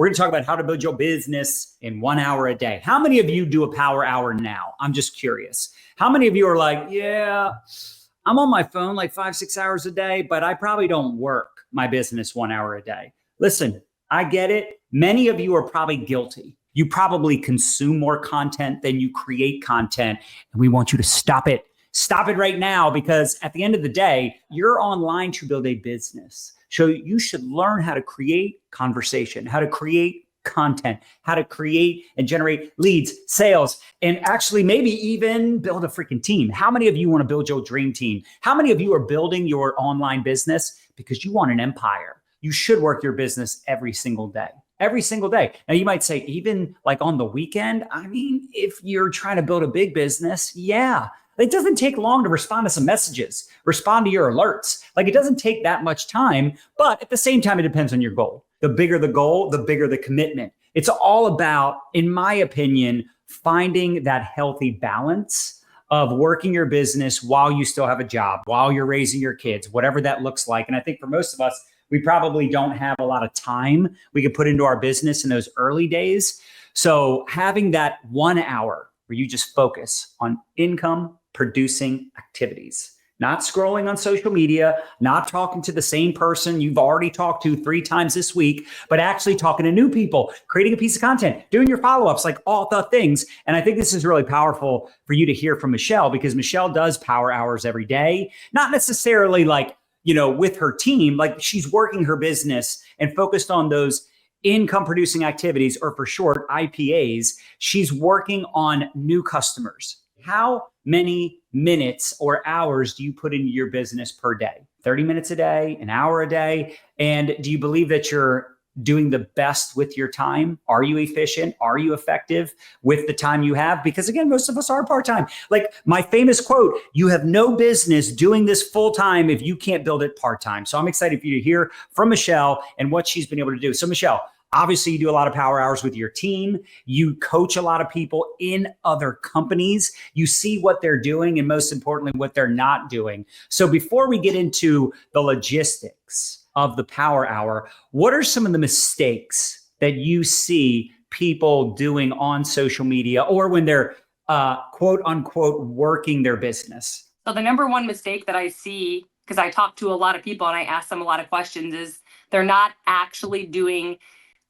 We're going to talk about how to build your business in 1 hour a day. How many of you do a power hour now? I'm just curious. How many of you are like, yeah, I'm on my phone like 5-6 hours a day, but I probably don't work my business 1 hour a day. Listen, I get it. Many of you are probably guilty. You probably consume more content than you create content, and we want you to stop it. Stop it right now, because at the end of the day, you're online to build a business. So you should learn how to create conversation, how to create content, how to create and generate leads, sales, and actually maybe even build a freaking team. How many of you want to build your dream team? How many of you are building your online business because you want an empire? You should work your business every single day. Every single day. Now you might say, even like on the weekend, I mean, if you're trying to build a big business, yeah. It doesn't take long to respond to some messages, respond to your alerts. Like, it doesn't take that much time, but at the same time, it depends on your goal. The bigger the goal, the bigger the commitment. It's all about, in my opinion, finding that healthy balance of working your business while you still have a job, while you're raising your kids, whatever that looks like. And I think for most of us, we probably don't have a lot of time we can put into our business in those early days. So having that 1 hour where you just focus on income producing activities, not scrolling on social media, not talking to the same person you've already talked to 3 times this week, but actually talking to new people, creating a piece of content, doing your follow-ups, like all the things. And I think this is really powerful for you to hear from Michelle, because Michelle does power hours every day, not necessarily like, with her team, like she's working her business and focused on those income producing activities, or for short, IPAs. She's working on new customers. How many minutes or hours do you put into your business per day? 30 minutes a day, an hour a day? And do you believe that you're doing the best with your time? Are you efficient? Are you effective with the time you have? Because again, most of us are part-time. Like my famous quote, you have no business doing this full-time if you can't build it part-time. So I'm excited for you to hear from Michelle and what she's been able to do. So Michelle, obviously, you do a lot of power hours with your team. You coach a lot of people in other companies. You see what they're doing, and most importantly, what they're not doing. So before we get into the logistics of the power hour, what are some of the mistakes that you see people doing on social media, or when they're quote unquote working their business? So the number one mistake that I see, because I talk to a lot of people and I ask them a lot of questions, is they're not actually doing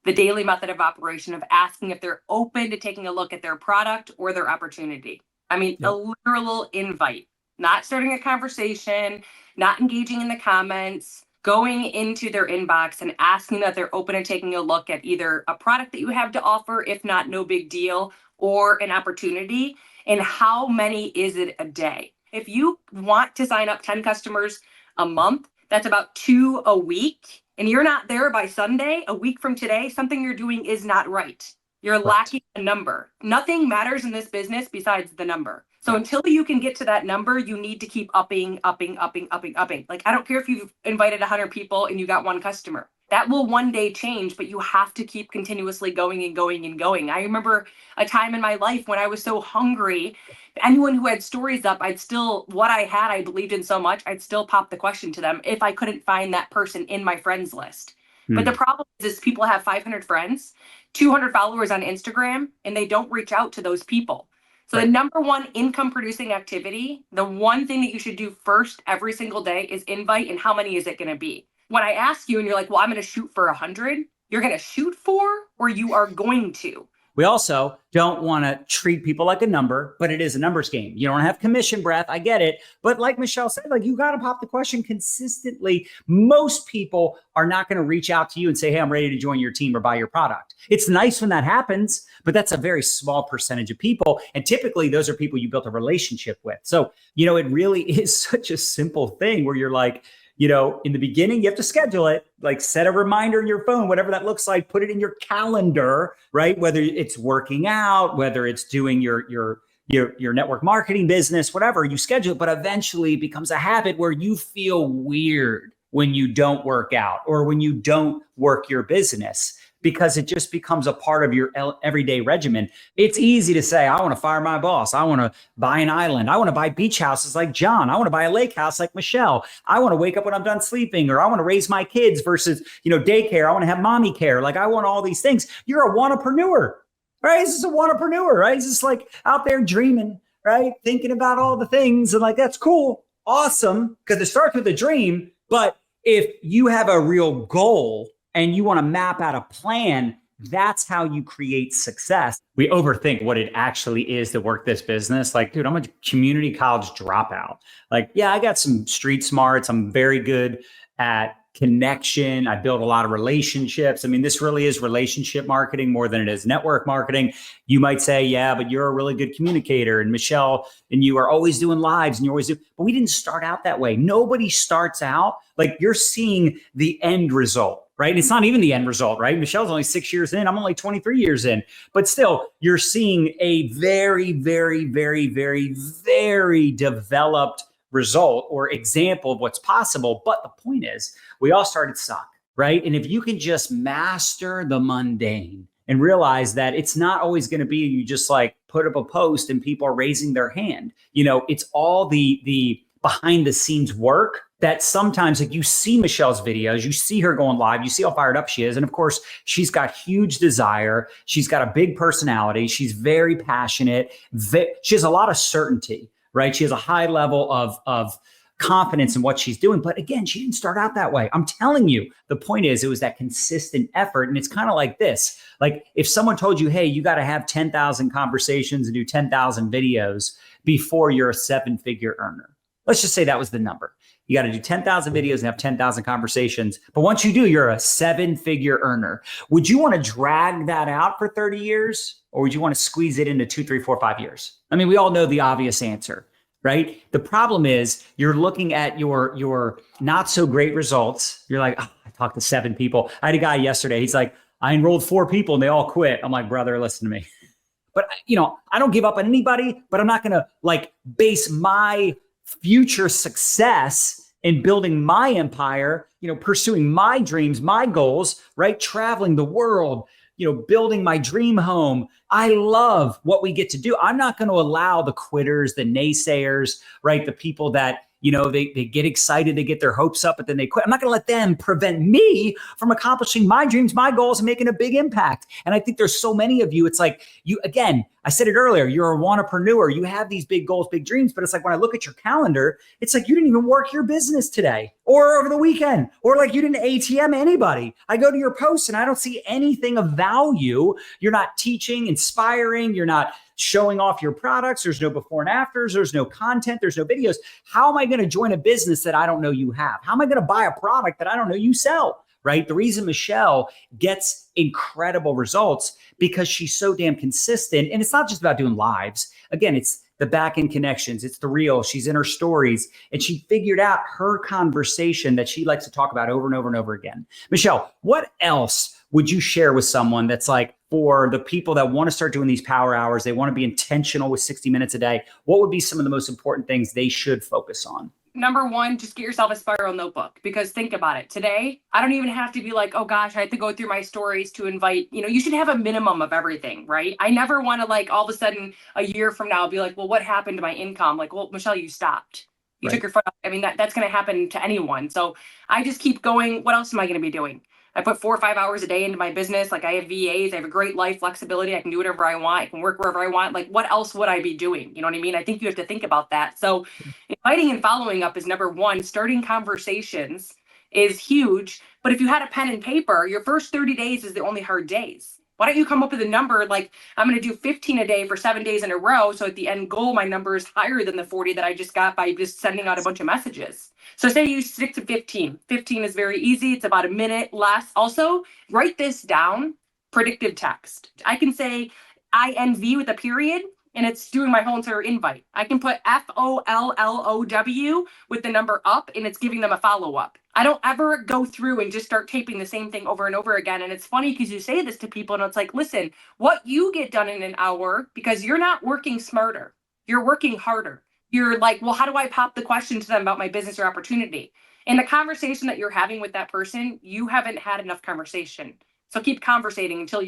the daily method of operation of asking if they're open to taking a look at their product or their opportunity. I mean, a literal invite, not starting a conversation, not engaging in the comments, going into their inbox and asking that they're open to taking a look at either a product that you have to offer, if not, no big deal, or an opportunity. And how many is it a day? If you want to sign up 10 customers a month, that's about 2 a week. And you're not there by Sunday, a week from today, something you're doing is not right. You're lacking a number. Nothing matters in this business besides the number. So until you can get to that number, you need to keep upping. Like, I don't care if you've invited 100 people and you got 1 customer. That will one day change, but you have to keep continuously going and going and going. I remember a time in my life when I was so hungry. Anyone who had stories up, what I had, I believed in so much, I'd still pop the question to them if I couldn't find that person in my friends list. But the problem is people have 500 friends, 200 followers on Instagram, and they don't reach out to those people. So the number one income producing activity, the one thing that you should do first every single day is invite. And how many is it going to be? When I ask you and you're like, well, I'm going to shoot for 100, you're going to shoot for, or you are going to. We also don't want to treat people like a number, but it is a numbers game. You don't have commission breath. I get it. But like Michelle said, like, you got to pop the question consistently. Most people are not going to reach out to you and say, hey, I'm ready to join your team or buy your product. It's nice when that happens, but that's a very small percentage of people. And typically those are people you built a relationship with. So, it really is such a simple thing where you're like, in the beginning, you have to schedule it, like set a reminder in your phone, whatever that looks like, put it in your calendar, right? Whether it's working out, whether it's doing your network marketing business, whatever, you schedule it, but eventually it becomes a habit where you feel weird when you don't work out or when you don't work your business. because it just becomes a part of your everyday regimen. It's easy to say, I want to fire my boss. I want to buy an island. I want to buy beach houses like John. I want to buy a lake house like Michelle. I want to wake up when I'm done sleeping, or I want to raise my kids versus, daycare. I want to have mommy care. Like I want all these things. You're a wantrepreneur, right? This is a wantrepreneur, right? He's just like out there dreaming, right? Thinking about all the things and like, that's cool. Awesome. Because it starts with a dream. But if you have a real goal and you want to map out a plan, that's how you create success. We overthink what it actually is to work this business. Like, dude, I'm a community college dropout. Like, yeah, I got some street smarts. I'm very good at connection. I build a lot of relationships. I mean, this really is relationship marketing more than it is network marketing. You might say, yeah, but you're a really good communicator. And Michelle and you are always doing lives and you always do. But we didn't start out that way. Nobody starts out like you're seeing the end result, right? And it's not even the end result, right? Michelle's only 6 years in. I'm only 23 years in. But still, you're seeing a very, very, very, very, very developed result or example of what's possible. But the point is, we all started suck, right? And if you can just master the mundane and realize that it's not always going to be you just like put up a post and people are raising their hand. It's all the behind the scenes work that sometimes, like, you see Michelle's videos, you see her going live, you see how fired up she is. And of course, she's got huge desire. She's got a big personality. She's very passionate. She has a lot of certainty, right? She has a high level of confidence in what she's doing. But again, she didn't start out that way. I'm telling you, the point is, it was that consistent effort. And it's kind of like this. Like if someone told you, hey, you got to have 10,000 conversations and do 10,000 videos before you're a 7-figure earner. Let's just say that was the number. You got to do 10,000 videos and have 10,000 conversations. But once you do, you're a 7-figure earner. Would you want to drag that out for 30 years? Or would you want to squeeze it into 2, 3, 4, 5 years? I mean, we all know the obvious answer, right? The problem is you're looking at your not so great results. You're like, oh, I talked to 7 people. I had a guy yesterday. He's like, I enrolled 4 people and they all quit. I'm like, brother, listen to me. But I don't give up on anybody, but I'm not going to like base my future success in building my empire, pursuing my dreams, my goals, right? Traveling the world, building my dream home. I love what we get to do. I'm not going to allow the quitters, the naysayers, right? The people that, they get excited, they get their hopes up, but then they quit. I'm not going to let them prevent me from accomplishing my dreams, my goals, and making a big impact. And I think there's so many of you, it's like again, I said it earlier, you're a wantrepreneur. You have these big goals, big dreams, but it's like when I look at your calendar, it's like you didn't even work your business today or over the weekend, or like you didn't ATM anybody. I go to your posts and I don't see anything of value. You're not teaching, inspiring. You're not showing off your products. There's no before and afters. There's no content. There's no videos. How am I going to join a business that I don't know you have? How am I going to buy a product that I don't know you sell? Right? The reason Michelle gets incredible results because she's so damn consistent. And it's not just about doing lives. Again, it's the back end connections. It's the real. She's in her stories. And she figured out her conversation that she likes to talk about over and over and over again. Michelle, what else would you share with someone that's like, for the people that want to start doing these power hours, they want to be intentional with 60 minutes a day, what would be some of the most important things they should focus on? Number one, just get yourself a spiral notebook, because think about it. Today, I don't even have to be like, oh gosh, I have to go through my stories to invite, you should have a minimum of everything, right? I never want to like all of a sudden a year from now be like, well, what happened to my income? Like, well, Michelle, you stopped. You took your foot off. I mean, that's going to happen to anyone. So I just keep going. What else am I going to be doing? I put 4 or 5 hours a day into my business. Like I have VAs, I have a great life flexibility. I can do whatever I want. I can work wherever I want. Like what else would I be doing? You know what I mean? I think you have to think about that. So inviting and following up is number one. Starting conversations is huge. But if you had a pen and paper, your first 30 days is the only hard days. Why don't you come up with a number like I'm going to do 15 a day for 7 days in a row. So at the end goal, my number is higher than the 40 that I just got by just sending out a bunch of messages. So say you stick to 15. 15 is very easy. It's about a minute less. Also, write this down, predictive text. I can say INV with a period, and it's doing my whole entire invite. I can put FOLLOW with the number up, and it's giving them a follow-up. I don't ever go through and just start taping the same thing over and over again. And it's funny because you say this to people and it's like, listen, what you get done in an hour, because you're not working smarter, you're working harder. You're like, well, how do I pop the question to them about my business or opportunity? In the conversation that you're having with that person, you haven't had enough conversation. So keep conversating until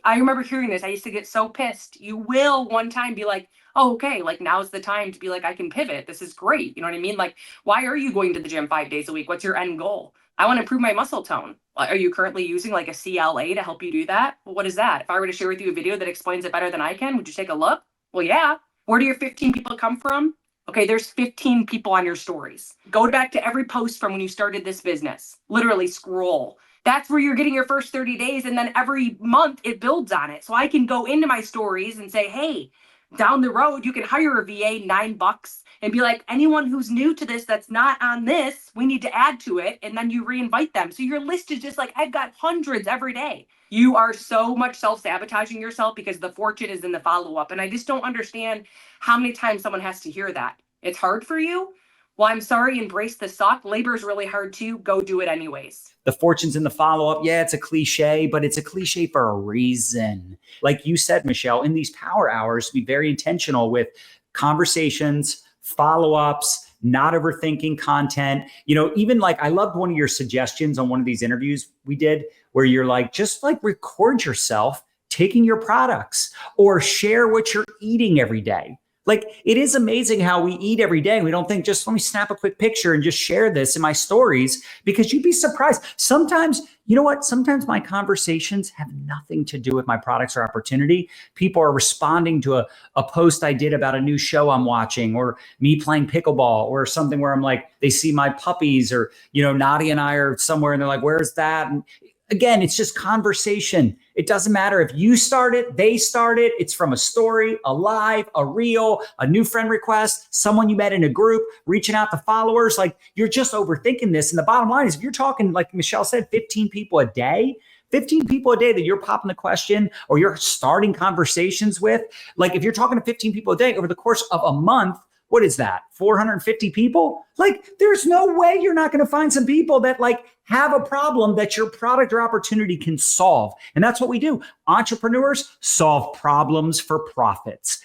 I remember hearing this. I used to get so pissed. You will one time be like, oh, okay, like now's the time to be like, I can pivot. This is great. You know what I mean? Like, why are you going to the gym 5 days a week? What's your end goal? I want to improve my muscle tone. Are you currently using like a CLA to help you do that? Well, what is that? If I were to share with you a video that explains it better than I can, would you take a look? Well, yeah. Where do your 15 people come from? Okay, there's 15 people on your stories. Go back to every post from when you started this business. Literally scroll. That's where you're getting your first 30 days. And then every month it builds on it. So I can go into my stories and say, hey, down the road, you can hire a VA $9 and be like, anyone who's new to this that's not on this, we need to add to it. And then you reinvite them. So your list is just like, I've got hundreds every day. You are so much self-sabotaging yourself because the fortune is in the follow-up. And I just don't understand how many times someone has to hear that. It's hard for you. Well, I'm sorry, embrace the suck. Labor is really hard too. Go do it anyways. The fortune's in the follow-up. Yeah, it's a cliche, but it's a cliche for a reason. Like you said, Michelle, in these power hours, be very intentional with conversations, follow-ups, not overthinking content. You know, even like I loved one of your suggestions on one of these interviews we did where you're like, just like record yourself taking your products or share what you're eating every day. Like, it is amazing how we eat every day. We don't think, just let me snap a quick picture and just share this in my stories, because you'd be surprised. Sometimes, you know what? Sometimes my conversations have nothing to do with my products or opportunity. People are responding to a post I did about a new show I'm watching, or me playing pickleball, or something where I'm like, they see my puppies, or, you know, Nadia and I are somewhere and they're like, where's that? And again, it's just conversation. It doesn't matter if you start it, they start it. It's from a story, a live, a reel, a new friend request, someone you met in a group, reaching out to followers. Like, you're just overthinking this. And the bottom line is, if you're talking, like Michelle said, 15 people a day, 15 people a day that you're popping the question or you're starting conversations with, like if you're talking to 15 people a day over the course of a month, what is that? 450 people? Like, there's no way you're not going to find some people that like have a problem that your product or opportunity can solve. And that's what we do. Entrepreneurs solve problems for profits.